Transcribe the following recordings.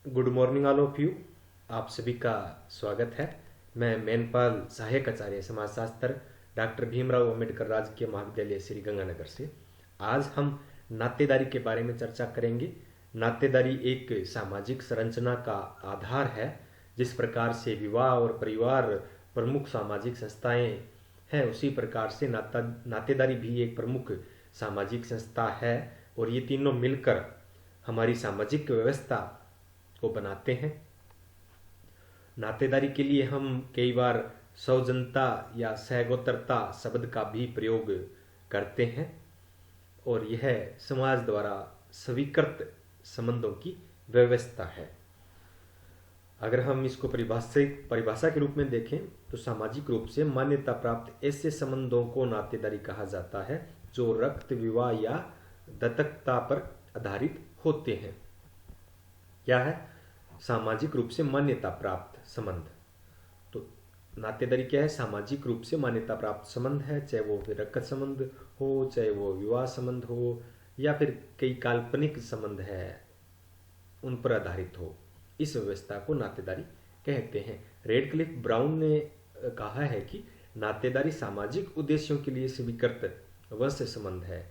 Good morning all of you. आप सभी का स्वागत है। मैं मेनपाल सहायक आचार्य समाजशास्त्र डॉक्टर भीमराव अंबेडकर राजकीय महाविद्यालय श्री गंगानगर से आज हम नातेदारी के बारे में चर्चा करेंगे। नातेदारी एक सामाजिक संरचना का आधार है। जिस प्रकार से विवाह और परिवार प्रमुख सामाजिक संस्थाएं हैं, उसी प्रकार से नातेदारी भी एक प्रमुख सामाजिक संस्था है और ये तीनों मिलकर हमारी सामाजिक व्यवस्था को बनाते हैं। नातेदारी के लिए हम कई बार सौजनता या सहगोत्रता शब्द का भी प्रयोग करते हैं और यह समाज द्वारा स्वीकृत संबंधों की व्यवस्था है। अगर हम इसको परिभाषा के रूप में देखें तो सामाजिक रूप से मान्यता प्राप्त ऐसे संबंधों को नातेदारी कहा जाता है जो रक्त, विवाह या दत्तकता पर आधारित होते हैं। क्या है सामाजिक रूप से मान्यता प्राप्त संबंध? तो नातेदारी क्या है? सामाजिक रूप से मान्यता प्राप्त संबंध है, चाहे वो रक्त संबंध हो, चाहे वो विवाह संबंध हो, या फिर कई काल्पनिक संबंध है उन पर आधारित हो। इस व्यवस्था को नातेदारी कहते हैं। रेडक्लिफ ब्राउन ने कहा है कि नातेदारी सामाजिक उद्देश्यों के लिए स्वीकृत वंश संबंध है।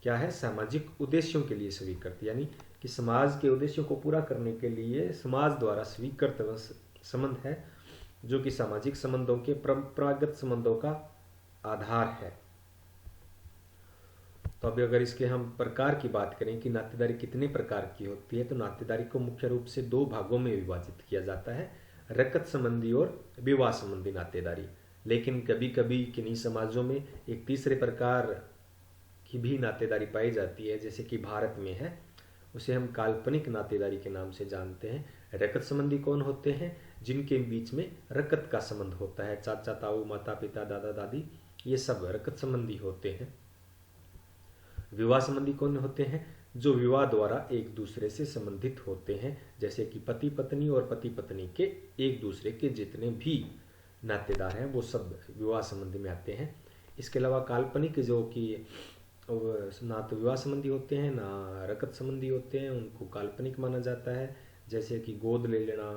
क्या है? सामाजिक उद्देश्यों के लिए स्वीकृत, यानी कि समाज के उद्देश्यों को पूरा करने के लिए समाज द्वारा स्वीकृत वंश संबंध है, जो कि सामाजिक संबंधों के परंपरागत संबंधों का आधार है। तो अभी अगर इसके हम प्रकार की बात करें कि नातेदारी कितने प्रकार की होती है, तो नातेदारी को मुख्य रूप से दो भागों में विभाजित किया जाता है, रक्त संबंधी और विवाह संबंधी नातेदारी। लेकिन कभी कभी किन्हीं समाजों में एक तीसरे प्रकार की भी नातेदारी पाई जाती है, जैसे कि भारत में है, उसे हम काल्पनिक नातेदारी के नाम से जानते हैं। रक्त संबंधी कौन होते हैं? जिनके बीच में रक्त का संबंध होता है, चाचा ताऊ, माता पिता, दादा दादी, ये सब रक्त संबंधी होते हैं। विवाह संबंधी कौन होते हैं? जो विवाह द्वारा एक दूसरे से संबंधित होते हैं, जैसे कि पति पत्नी और पति पत्नी के एक दूसरे के जितने भी नातेदार हैं वो सब विवाह संबंधी में आते हैं। इसके अलावा काल्पनिक जो कि ना तो विवाह संबंधी होते हैं ना रक्त संबंधी होते हैं, उनको काल्पनिक माना जाता है। जैसे कि गोद ले लेना,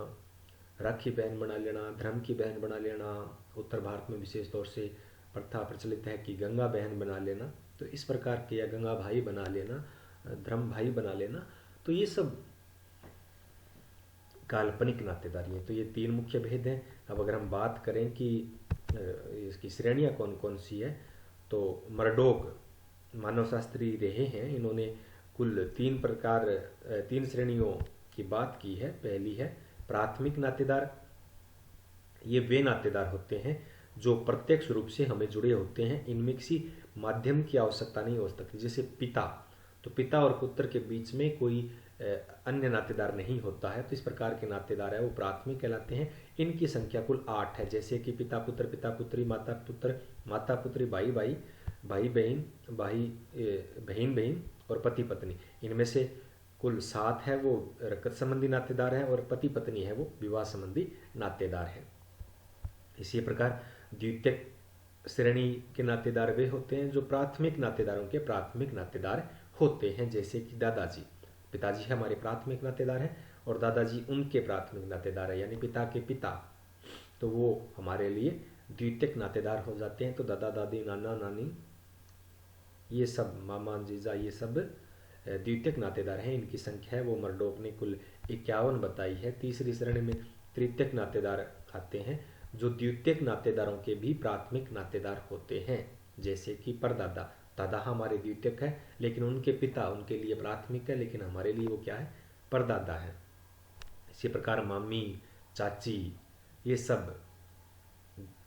राखी बहन बना लेना, धर्म की बहन बना लेना। उत्तर भारत में विशेष तौर से प्रथा प्रचलित है कि गंगा बहन बना लेना, तो इस प्रकार के, या गंगा भाई बना लेना, धर्म भाई बना लेना, तो ये सब काल्पनिक नातेदारी है। तो ये तीन मुख्य भेद हैं। अब अगर हम बात करें कि इसकी श्रेणियाँ कौन कौन सी है, तो मर्डोक मानवशास्त्री रहे हैं, इन्होंने कुल तीन श्रेणियों की बात की है। पहली है प्राथमिक नातेदार। ये वे नातेदार होते हैं जो प्रत्यक्ष रूप से हमें जुड़े होते हैं, इनमें किसी माध्यम की आवश्यकता नहीं हो सकती। जैसे पिता, तो पिता और पुत्र के बीच में कोई अन्य नातेदार नहीं होता है, तो इस प्रकार के नातेदार है वो प्राथमिक कहलाते हैं। इनकी संख्या कुल 8 है, जैसे कि पिता पुत्र, पिता पुत्री, माता पुत्र, माता पुत्री, भाई भाई, भाई बहन, बहन बहन और पति पत्नी। इनमें से कुल 7 है वो रक्त संबंधी नातेदार है और पति पत्नी है वो विवाह संबंधी नातेदार है। इसी प्रकार द्वितीयक श्रेणी के नातेदार वे होते हैं जो प्राथमिक नातेदारों के प्राथमिक नातेदार होते हैं, जैसे कि दादाजी। पिताजी हमारे प्राथमिक नातेदार हैं और दादाजी उनके प्राथमिक नातेदार है, यानी पिता के पिता, तो वो हमारे लिए द्वितीयक नातेदार हो जाते हैं। तो दादा दादी, नाना नानी, ये सब मामा जीजा, ये सब द्वितीयक नातेदार हैं। इनकी संख्या है वो मर्डोक ने कुल 51 बताई है। तीसरी श्रेणी में तृतीयक नातेदार आते हैं, जो द्वितीयक नातेदारों के भी प्राथमिक नातेदार होते हैं, जैसे कि परदादा। दादा हमारे द्वितीयक है लेकिन उनके पिता उनके लिए प्राथमिक है, लेकिन हमारे लिए वो क्या है? परदादा है। इसी प्रकार मामी, चाची, ये सब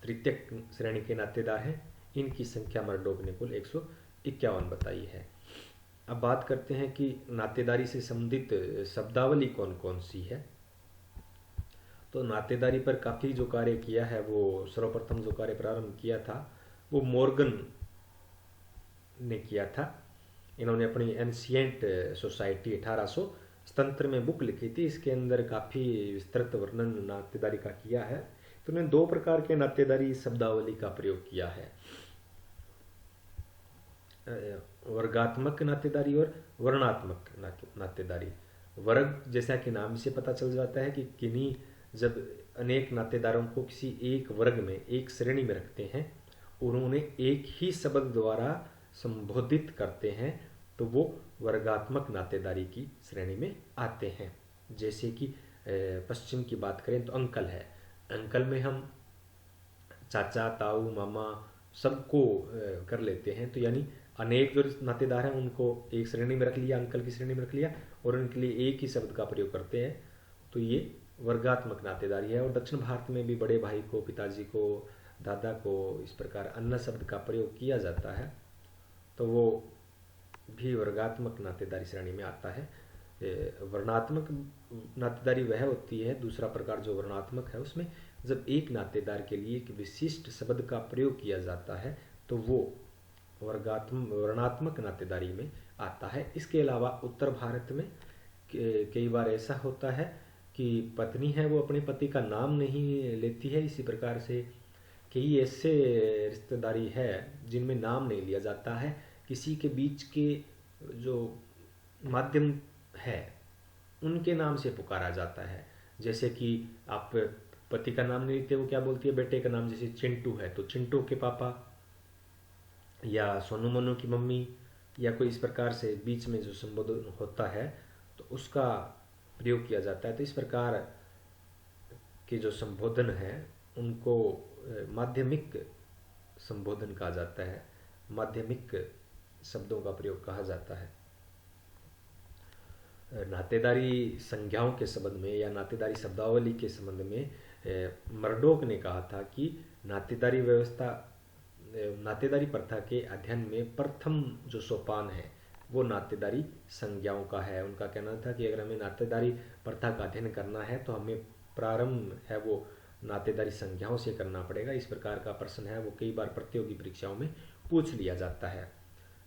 तृतीयक श्रेणी के नातेदार हैं। इनकी संख्या मर्डोक ने कुल 151 बताई है। अब बात करते हैं कि नातेदारी से संबंधित शब्दावली कौन कौन सी है। तो नातेदारी पर काफ़ी जो कार्य किया है, वो सर्वप्रथम जो कार्य प्रारंभ किया था वो मॉर्गन ने किया था। इन्होंने अपनी एंशिएंट सोसाइटी 1877 में बुक लिखी थी। इसके अंदर काफ़ी विस्तृत वर्णन नातेदारी का किया है। तो उन्होंने 2 प्रकार के नातेदारी शब्दावली का प्रयोग किया है, वर्गात्मक नातेदारी और वर्णात्मक नातेदारी। वर्ग जैसा कि नाम से पता चल जाता है कि किन्हीं जब अनेक नातेदारों को किसी एक वर्ग में, एक श्रेणी में रखते हैं और उन्हें एक ही शब्द द्वारा संबोधित करते हैं तो वो वर्गात्मक नातेदारी की श्रेणी में आते हैं। जैसे कि पश्चिम की बात करें तो अंकल है, अंकल में हम चाचा, ताऊ, मामा सबको कर लेते हैं, तो यानी अनेक जो नातेदार हैं उनको एक श्रेणी में रख लिया, अंकल की श्रेणी में रख लिया और उनके लिए एक ही शब्द का प्रयोग करते हैं, तो ये वर्गात्मक नातेदारी है। और दक्षिण भारत में भी बड़े भाई को, पिताजी को, दादा को इस प्रकार अन्य शब्द का प्रयोग किया जाता है, तो वो भी वर्गात्मक नातेदारी श्रेणी में आता है। वर्णात्मक नातेदारी वह होती है, दूसरा प्रकार जो वर्णात्मक है, उसमें जब एक नातेदार के लिए एक विशिष्ट शब्द का प्रयोग किया जाता है तो वो वर्णात्मक नातेदारी में आता है। इसके अलावा उत्तर भारत में कई बार ऐसा होता है कि पत्नी है वो अपने पति का नाम नहीं लेती है। इसी प्रकार से कई ऐसे रिश्तेदारी है जिनमें नाम नहीं लिया जाता है, किसी के बीच के जो माध्यम है उनके नाम से पुकारा जाता है। जैसे कि आप पति का नाम नहीं लेते, वो क्या बोलती है, बेटे का नाम, जैसे चिंटू है तो चिंटू के पापा या सोनू मोनू की मम्मी, या कोई इस प्रकार से बीच में जो संबोधन होता है तो उसका प्रयोग किया जाता है। तो इस प्रकार के जो संबोधन है उनको माध्यमिक संबोधन कहा जाता है, माध्यमिक शब्दों का प्रयोग कहा जाता है। नातेदारी संज्ञाओं के संबंध में या नातेदारी शब्दावली के संबंध में मर्डोक ने कहा था कि नातेदारी व्यवस्था, नातेदारी प्रथा के अध्ययन में प्रथम जो सोपान है वो नातेदारी संज्ञाओं का है। उनका कहना था कि अगर हमें नातेदारी प्रथा का अध्ययन करना है तो हमें प्रारंभ है वो नातेदारी संज्ञाओं से करना पड़ेगा। इस प्रकार का प्रश्न है वो कई बार प्रतियोगी परीक्षाओं में पूछ लिया जाता है।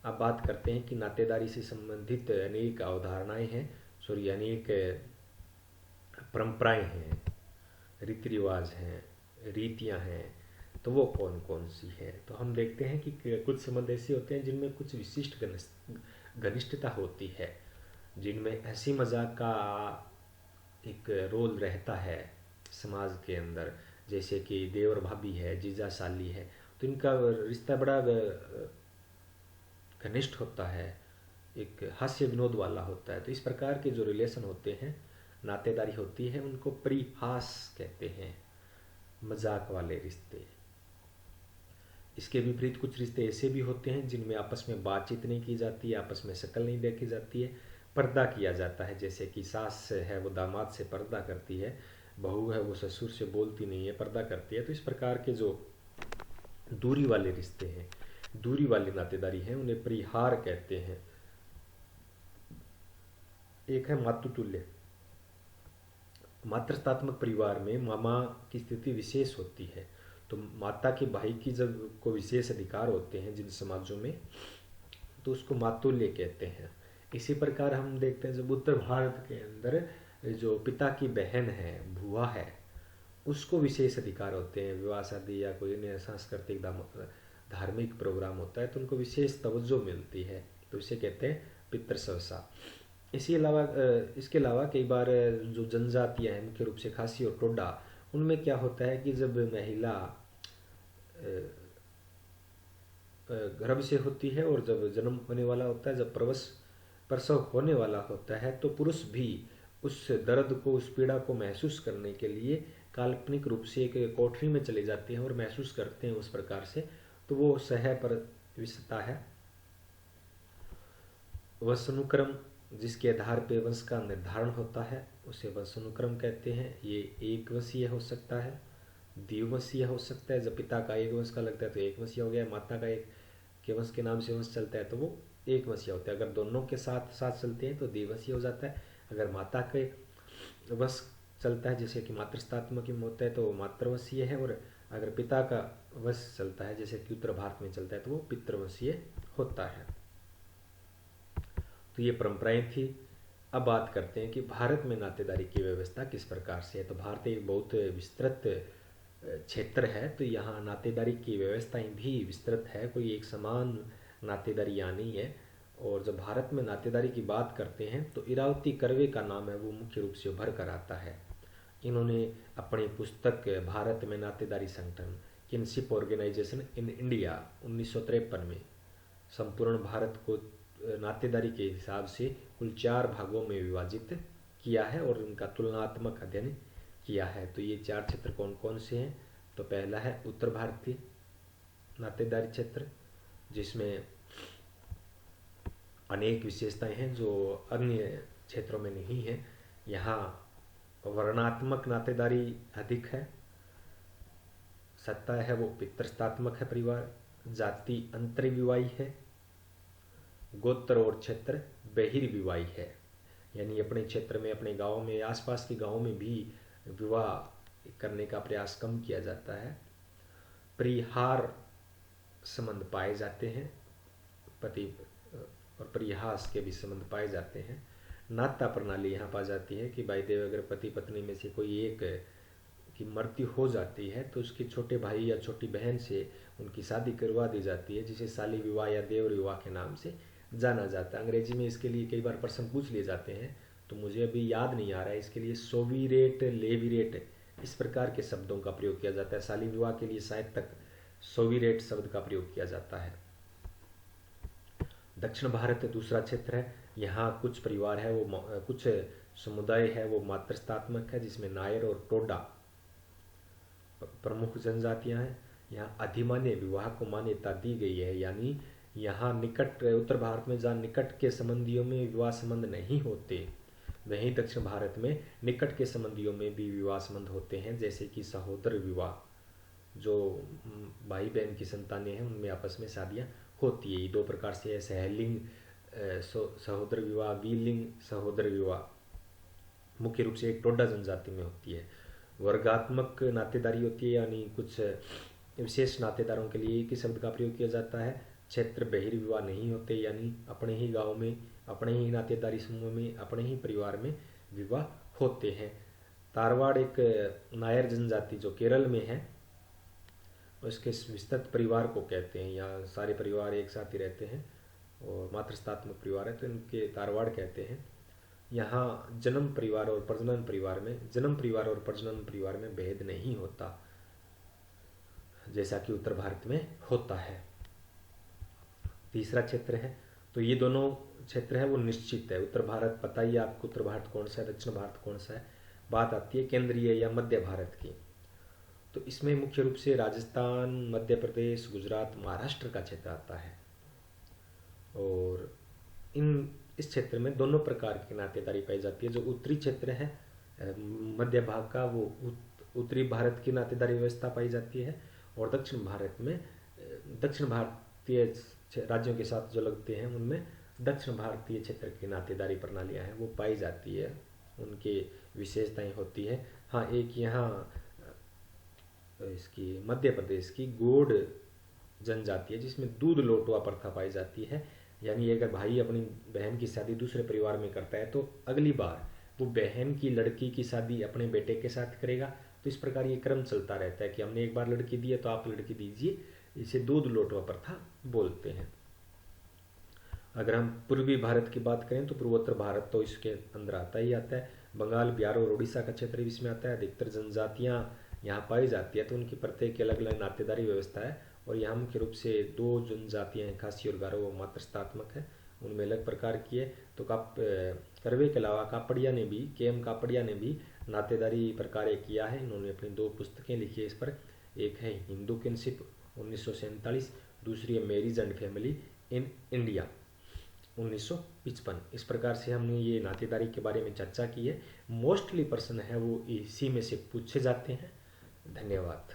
अब बात करते हैं कि नातेदारी से संबंधित अनेक अवधारणाएं हैं, अनेक परंपराएं हैं, रीति रिवाज हैं, रीतियां हैं, तो वो कौन कौन सी है। तो हम देखते हैं कि कुछ संबंध ऐसे होते हैं जिनमें कुछ विशिष्ट घनिष्ठता होती है, जिनमें हंसी मजाक का एक रोल रहता है समाज के अंदर। जैसे कि देवर भाभी है, जीजा साली है, तो इनका रिश्ता बड़ा घनिष्ठ होता है, एक हास्य विनोद वाला होता है। तो इस प्रकार के जो रिलेशन होते हैं, नातेदारी होती है, उनको परिहास कहते हैं, मजाक वाले रिश्ते। इसके विपरीत कुछ रिश्ते ऐसे भी होते हैं जिनमें आपस में बातचीत नहीं की जाती है, आपस में शक्ल नहीं देखी जाती है, पर्दा किया जाता है। जैसे कि सास है वो दामाद से पर्दा करती है, बहू है वो ससुर से बोलती नहीं है, पर्दा करती है। तो इस प्रकार के जो दूरी वाले रिश्ते हैं, दूरी वाली नातेदारी हैं, उन्हें परिहार कहते हैं। एक है मातृतुल्य। मातृत्वात्मक परिवार में मामा की स्थिति विशेष होती है, तो माता के भाई की जब को विशेष अधिकार होते हैं जिन समाजों में, तो उसको मातुल्य कहते हैं। इसी प्रकार हम देखते हैं जब उत्तर भारत के अंदर जो पिता की बहन है, भुआ है, उसको विशेष अधिकार होते हैं। विवाह शादी या कोई अन्य सांस्कृतिक धार्मिक प्रोग्राम होता है तो उनको विशेष तवज्जो मिलती है, तो इसे कहते हैं पितृसवसा। इसके अलावा कई बार जो जनजातियाँ हैं, मुख्य रूप से खासी और टोडा, उनमें क्या होता है कि जब महिला गर्भ से होती है और जब जन्म होने वाला होता है, जब प्रसव होने वाला होता है, तो पुरुष भी उस दर्द को, उस पीड़ा को महसूस करने के लिए काल्पनिक रूप से एक कोठरी में चले जाते हैं और महसूस करते हैं उस प्रकार से। तो वो सह परविशता है। वंशानुक्रम जिसके आधार पे वंश का निर्धारण होता है उसे वंशानुक्रम कहते हैं। ये एक वंशीय हो सकता है, द्विवंशीय हो सकता है। जब पिता का एक वंश का लगता है तो एक वंशीय हो गया, माता का एक के वंश के नाम से वंश चलता है तो वो एक वंशीय होता है। अगर दोनों के साथ साथ चलते हैं तो द्विवंशीय हो जाता है। अगर माता के वंश चलता है जैसे कि मातृत्वात्मक होता है तो वो मातृवंशीय है, और अगर पिता का वंश चलता है जैसे कि उत्तर भारत में चलता है तो वो पितृवंशीय होता है। तो ये परंपराएं थी। अब बात करते हैं कि भारत में नातेदारी की व्यवस्था किस प्रकार से है। तो भारत एक बहुत विस्तृत क्षेत्र है, तो यहाँ नातेदारी की व्यवस्थाएं भी विस्तृत है, कोई एक समान नातेदारी यहाँ नहीं है। और जब भारत में नातेदारी की बात करते हैं तो इरावती कर्वे का नाम है वो मुख्य रूप से उभर कर आता है। इन्होंने अपनी पुस्तक भारत में नातेदारी संगठन किनशिप ऑर्गेनाइजेशन इन इंडिया 1953 में संपूर्ण भारत को नातेदारी के हिसाब से कुल 4 भागों में विभाजित किया है और उनका तुलनात्मक अध्ययन किया है। तो ये 4 क्षेत्र कौन कौन से हैं? तो पहला है उत्तर भारतीय नातेदारी क्षेत्र, जिसमें अनेक विशेषताएं हैं जो अन्य क्षेत्रों में नहीं है। यहाँ वर्णात्मक नातेदारी अधिक है, सत्ता है वो पितृसत्तात्मक है परिवार, जाति अंतर्विवाही है, गोत्र और क्षेत्र बहिर्विवाही है, यानी अपने क्षेत्र में अपने गांव में आसपास के गांव में भी विवाह करने का प्रयास कम किया जाता है। परिहार संबंध पाए जाते हैं, पति और परिहास के भी संबंध पाए जाते हैं। नाता प्रणाली यहाँ पा जाती है कि भाई देव अगर पति पत्नी में से कोई एक की मृत्यु हो जाती है तो उसके छोटे भाई या छोटी बहन से उनकी शादी करवा दी जाती है, जिसे शाली विवाह या देवर विवाह के नाम से जाना जाता है। अंग्रेजी में इसके लिए कई बार प्रश्न पूछ लिए जाते हैं, तो मुझे अभी याद नहीं आ रहा है। इसके लिए सोविरेट, लेविरेट इस प्रकार के शब्दों का प्रयोग किया जाता है। शाली विवाह के लिए शायद तक सोविरेट शब्द का प्रयोग किया जाता है। दक्षिण भारत दूसरा क्षेत्र है। यहाँ कुछ परिवार है वो कुछ समुदाय है वो मातृसत्तात्मक है, जिसमें नायर और टोडा प्रमुख जनजातियां हैं। यहाँ अधिमान्य विवाह को मान्यता दी गई है, यानी यहाँ निकट उत्तर भारत में जहाँ निकट के संबंधियों में विवाह संबंध नहीं होते, वहीं दक्षिण भारत में निकट के संबंधियों में भी विवाह संबंध होते हैं, जैसे कि सहोदर विवाह, जो भाई बहन की संतानें हैं उनमें आपस में शादियाँ होती है। ये 2 प्रकार से है, सहलिंग सहोदर विवाह, वीलिंग सहोदर विवाह मुख्य रूप से एक टोडा जनजाति में होती है। वर्गात्मक नातेदारी होती है, यानी कुछ विशेष नातेदारों के लिए एक ही शब्द का प्रयोग किया जाता है। क्षेत्र बहिर्विवाह नहीं होते, यानी अपने ही गांव में, अपने ही नातेदारी समूह में, अपने ही परिवार में विवाह होते हैं। तारवाड़ एक नायर जनजाति जो केरल में है, उसके विस्तृत परिवार को कहते हैं। यहाँ सारे परिवार एक साथ ही रहते हैं और मातृसत्तात्मक परिवार है तो इनके तारवाड़ कहते हैं। यहाँ जन्म परिवार और प्रजनन परिवार में भेद नहीं होता, जैसा कि उत्तर भारत में होता है। तीसरा क्षेत्र है, तो ये दोनों क्षेत्र है वो निश्चित है। उत्तर भारत पता ही आपको उत्तर भारत कौन सा है, दक्षिण भारत कौन सा है। बात आती है केंद्रीय या मध्य भारत की, तो इसमें मुख्य रूप से राजस्थान, मध्य प्रदेश, गुजरात, महाराष्ट्र का क्षेत्र आता है। और इस क्षेत्र में दोनों प्रकार की नातेदारी पाई जाती है। जो उत्तरी क्षेत्र है मध्य भाग का, वो उत्तरी भारत की नातेदारी व्यवस्था पाई जाती है, और दक्षिण भारत में दक्षिण भारतीय राज्यों के साथ जो लगते हैं उनमें दक्षिण भारतीय क्षेत्र की नातेदारी प्रणालियां हैं वो पाई जाती है, उनके विशेषताएं होती है। हाँ, एक यहाँ इसकी मध्य प्रदेश की गोंड जनजाति है जिसमें दूध लोटवा प्रथा पाई जाती है, यानी अगर भाई अपनी बहन की शादी दूसरे परिवार में करता है तो अगली बार वो बहन की लड़की की शादी अपने बेटे के साथ करेगा। तो इस प्रकार ये क्रम चलता रहता है कि हमने एक बार लड़की दी है तो आप लड़की दीजिए, इसे दूध लोटवा प्रथा बोलते हैं। अगर हम पूर्वी भारत की बात करें तो पूर्वोत्तर भारत तो इसके अंदर आता ही आता है। बंगाल, बिहार और उड़ीसा का क्षेत्र भी इसमें आता है। अधिकतर जनजातियां यहाँ पाई जाती है, तो उनकी प्रत्येक की अलग अलग नातेदारी व्यवस्था है। और यहाँ मुख्य रूप से 2 जनजातियाँ हैं, खासी और गारो, वो मातृसत्तात्मक है, उनमें अलग प्रकार की है। तो कर्वे के अलावा कापड़िया ने भी, KM कापड़िया ने भी नातेदारी प्रकार किया है। इन्होंने अपनी 2 पुस्तकें लिखी है इस पर। एक है हिंदू किनशिप 1947, दूसरी है marriage and family in India 1955। इस प्रकार से हमने ये नातेदारी के बारे में चर्चा की है। मोस्टली प्रश्न है वो इसी में से पूछे जाते हैं। धन्यवाद।